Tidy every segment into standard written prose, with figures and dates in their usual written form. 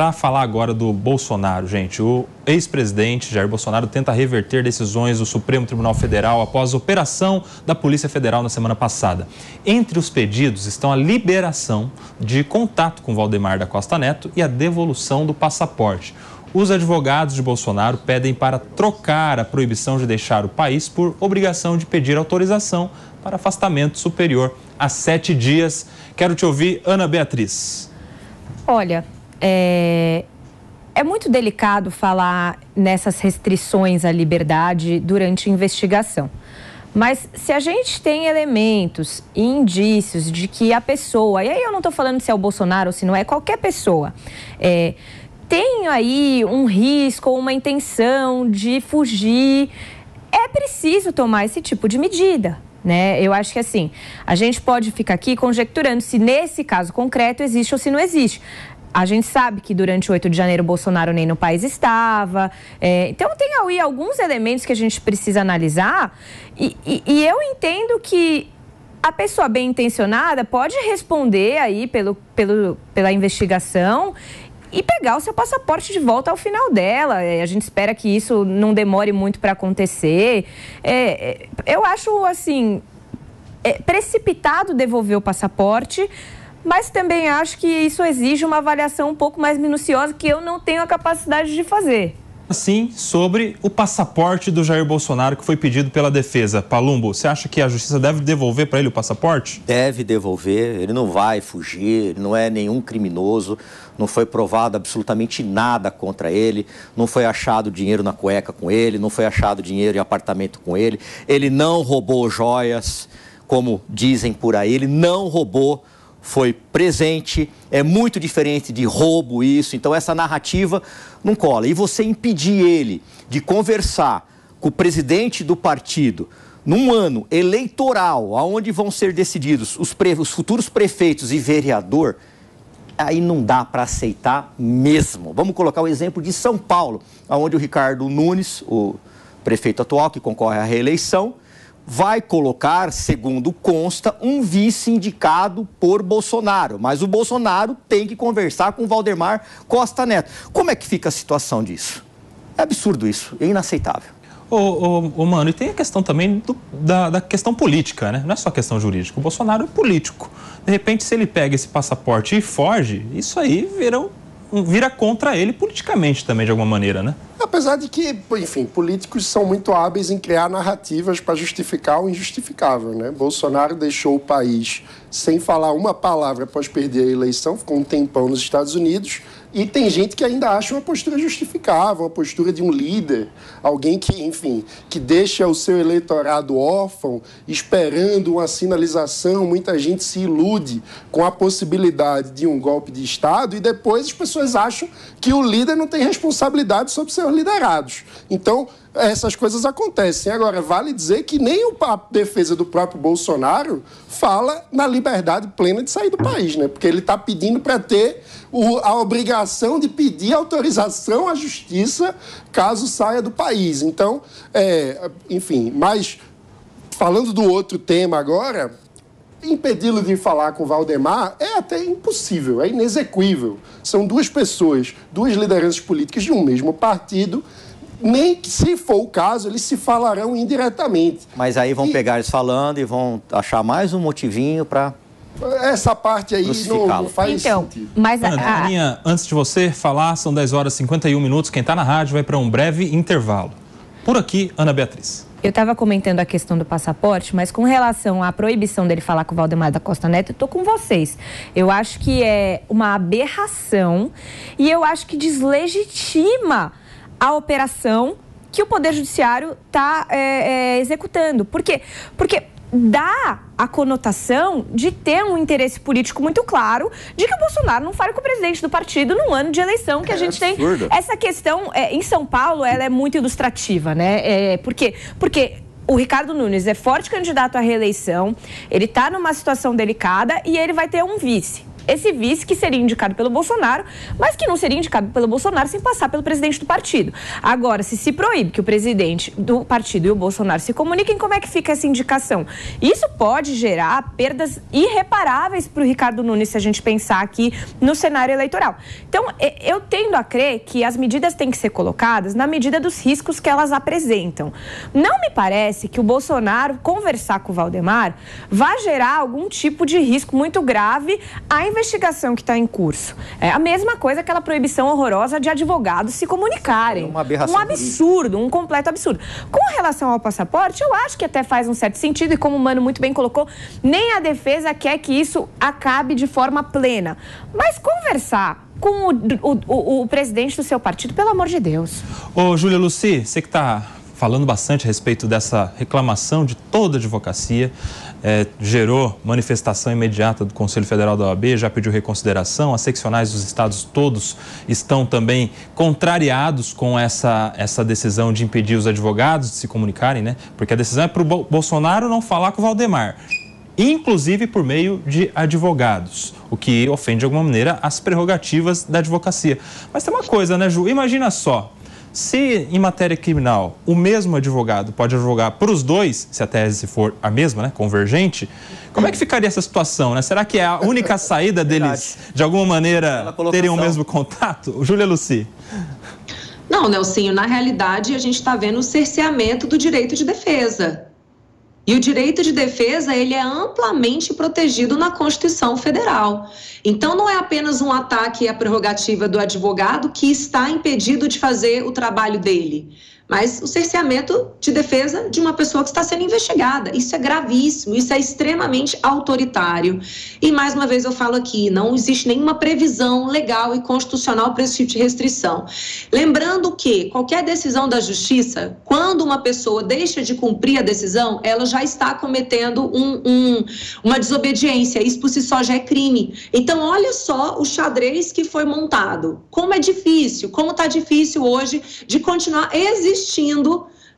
para falar agora do Bolsonaro, gente. O ex-presidente Jair Bolsonaro tenta reverter decisões do Supremo Tribunal Federal após a operação da Polícia Federal na semana passada. Entre os pedidos estão a liberação de contato com Valdemar da Costa Neto e a devolução do passaporte. Os advogados de Bolsonaro pedem para trocar a proibição de deixar o país por obrigação de pedir autorização para afastamento superior a 7 dias. Quero te ouvir, Ana Beatriz. Olha, é muito delicado falar nessas restrições à liberdade durante a investigação. Mas se a gente tem elementos e indícios de que a pessoa, e aí eu não estou falando se é o Bolsonaro ou se não é, qualquer pessoa, tem aí um risco ou uma intenção de fugir, é preciso tomar esse tipo de medida, né? Eu acho que assim, a gente pode ficar aqui conjecturando se nesse caso concreto existe ou se não existe. A gente sabe que durante o 8 de janeiro o Bolsonaro nem no país estava, então tem aí alguns elementos que a gente precisa analisar e eu entendo que a pessoa bem intencionada pode responder aí pela investigação e pegar o seu passaporte de volta ao final dela. A gente espera que isso não demore muito para acontecer. Eu acho, assim, precipitado devolver o passaporte, mas também acho que isso exige uma avaliação um pouco mais minuciosa que eu não tenho a capacidade de fazer. Assim, sobre o passaporte do Jair Bolsonaro que foi pedido pela defesa. Palumbo, você acha que a justiça deve devolver para ele o passaporte? Deve devolver, ele não vai fugir, ele não é nenhum criminoso, não foi provado absolutamente nada contra ele, não foi achado dinheiro na cueca com ele, não foi achado dinheiro em apartamento com ele, ele não roubou joias, como dizem por aí, ele não roubou, foi presente, é muito diferente de roubo isso, então essa narrativa não cola. E você impedir ele de conversar com o presidente do partido num ano eleitoral, onde vão ser decididos os futuros prefeitos e vereador, aí não dá para aceitar mesmo. Vamos colocar o exemplo de São Paulo, onde o Ricardo Nunes, o prefeito atual que concorre à reeleição, vai colocar, segundo consta, um vice indicado por Bolsonaro. Mas o Bolsonaro tem que conversar com o Valdemar Costa Neto. Como é que fica a situação disso? É absurdo isso, é inaceitável. Mano, e tem a questão também da questão política, né? Não é só questão jurídica. O Bolsonaro é político. De repente, se ele pega esse passaporte e foge, isso aí vira contra ele politicamente também, de alguma maneira, né? Apesar de que, enfim, políticos são muito hábeis em criar narrativas para justificar o injustificável, né? Bolsonaro deixou o país sem falar uma palavra após perder a eleição, ficou um tempão nos Estados Unidos, e tem gente que ainda acha uma postura justificável, uma postura de um líder, alguém que, enfim, que deixa o seu eleitorado órfão, esperando uma sinalização. Muita gente se ilude com a possibilidade de um golpe de Estado e depois as pessoas acham que o líder não tem responsabilidade sobre seus liderados. Então, essas coisas acontecem. Agora, vale dizer que nem a defesa do próprio Bolsonaro fala na liberdade plena de sair do país, né? Porque ele está pedindo para ter a obrigação de pedir autorização à justiça caso saia do país. Então, enfim, mas falando do outro tema agora, impedi-lo de falar com o Valdemar é até impossível, é inexequível. São duas pessoas, duas lideranças políticas de um mesmo partido. Nem que, se for o caso, eles se falarão indiretamente. Mas aí vão pegar eles falando e vão achar mais um motivinho para... Essa parte aí não faz sentido. Mas Aninha, antes de você falar, são 10 horas e 51 minutos. Quem está na rádio vai para um breve intervalo. Por aqui, Ana Beatriz. Eu estava comentando a questão do passaporte, mas com relação à proibição dele falar com o Valdemar da Costa Neto, eu estou com vocês. Eu acho que é uma aberração e eu acho que deslegitima a operação que o Poder Judiciário está executando. Por quê? Porque dá a conotação de ter um interesse político muito claro de que o Bolsonaro não fale com o presidente do partido num ano de eleição que a gente tem. Essa questão, em São Paulo, ela é muito ilustrativa, né? Por quê? Porque o Ricardo Nunes é forte candidato à reeleição, ele está numa situação delicada e ele vai ter um vice. esse vice que seria indicado pelo Bolsonaro, mas que não seria indicado pelo Bolsonaro sem passar pelo presidente do partido. Agora, se proíbe que o presidente do partido e o Bolsonaro se comuniquem, como é que fica essa indicação? Isso pode gerar perdas irreparáveis para o Ricardo Nunes, se a gente pensar aqui no cenário eleitoral. Então, eu tendo a crer que as medidas têm que ser colocadas na medida dos riscos que elas apresentam. Não me parece que o Bolsonaro conversar com o Valdemar vai gerar algum tipo de risco muito grave à investigação que está em curso. É a mesma coisa, aquela proibição horrorosa de advogados se comunicarem. Uma aberração. Um absurdo, um completo absurdo. Com relação ao passaporte, eu acho que até faz um certo sentido, e como o Mano muito bem colocou, nem a defesa quer que isso acabe de forma plena. Mas conversar com o presidente do seu partido, pelo amor de Deus. Ô, Júlia Lucy, você que está falando bastante a respeito dessa reclamação de toda a advocacia, gerou manifestação imediata do Conselho Federal da OAB, já pediu reconsideração, as seccionais dos estados todos estão também contrariados com essa decisão de impedir os advogados de se comunicarem, né? Porque a decisão é para o Bolsonaro não falar com o Valdemar, inclusive por meio de advogados, o que ofende de alguma maneira as prerrogativas da advocacia. Mas tem uma coisa, né, Ju? Imagina só, se em matéria criminal o mesmo advogado pode advogar para os dois, se a tese for a mesma, né, convergente, como é que ficaria essa situação, né? Será que é a única saída deles, de alguma maneira, terem o mesmo contato? Júlia Lucy. Não, Nelsinho, na realidade a gente está vendo o cerceamento do direito de defesa. E o direito de defesa, ele é amplamente protegido na Constituição Federal. Então, não é apenas um ataque à prerrogativa do advogado que está impedido de fazer o trabalho dele, mas o cerceamento de defesa de uma pessoa que está sendo investigada. Isso é gravíssimo, isso é extremamente autoritário. E, mais uma vez, eu falo aqui, não existe nenhuma previsão legal e constitucional para esse tipo de restrição. Lembrando que qualquer decisão da Justiça, quando uma pessoa deixa de cumprir a decisão, ela já está cometendo uma desobediência. Isso por si só já é crime. Então, olha só o xadrez que foi montado. Como é difícil, como está difícil hoje de continuar existindo,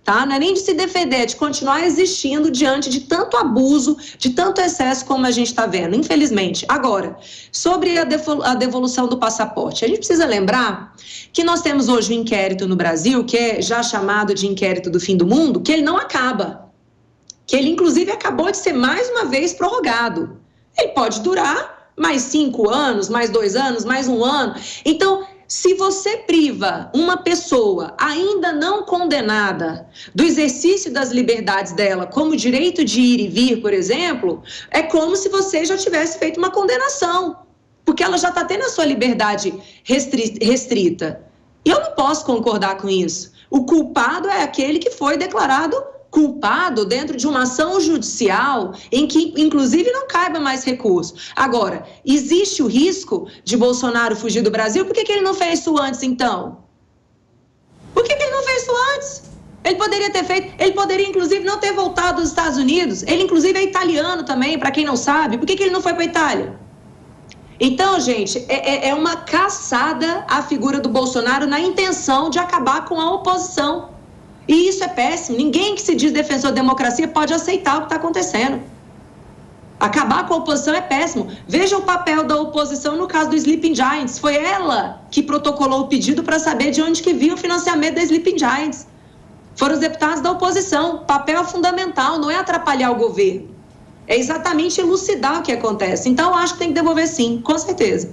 tá? Não é nem de se defender, é de continuar existindo diante de tanto abuso, de tanto excesso como a gente está vendo, infelizmente. Agora, sobre a devolução do passaporte, a gente precisa lembrar que nós temos hoje um inquérito no Brasil, que é já chamado de inquérito do fim do mundo, que ele não acaba, que ele inclusive acabou de ser mais uma vez prorrogado. Ele pode durar mais 5 anos, mais 2 anos, mais 1 ano. Então, se você priva uma pessoa ainda não condenada do exercício das liberdades dela, como o direito de ir e vir, por exemplo, é como se você já tivesse feito uma condenação, porque ela já está tendo a sua liberdade restrita. E eu não posso concordar com isso. O culpado é aquele que foi declarado culpado dentro de uma ação judicial em que, inclusive, não caiba mais recurso. Agora, existe o risco de Bolsonaro fugir do Brasil? Por que ele não fez isso antes, então? Por que ele não fez isso antes? Ele poderia ter feito, ele poderia, inclusive, não ter voltado dos Estados Unidos. Ele, inclusive, é italiano também, para quem não sabe. Por que ele não foi para a Itália? Então, gente, é uma caçada à figura do Bolsonaro na intenção de acabar com a oposição. E isso é péssimo. Ninguém que se diz defensor da democracia pode aceitar o que está acontecendo. Acabar com a oposição é péssimo. Veja o papel da oposição no caso do Sleeping Giants. Foi ela que protocolou o pedido para saber de onde que vinha o financiamento da Sleeping Giants. Foram os deputados da oposição. O papel fundamental não é atrapalhar o governo. É exatamente elucidar o que acontece. Então, eu acho que tem que devolver sim, com certeza.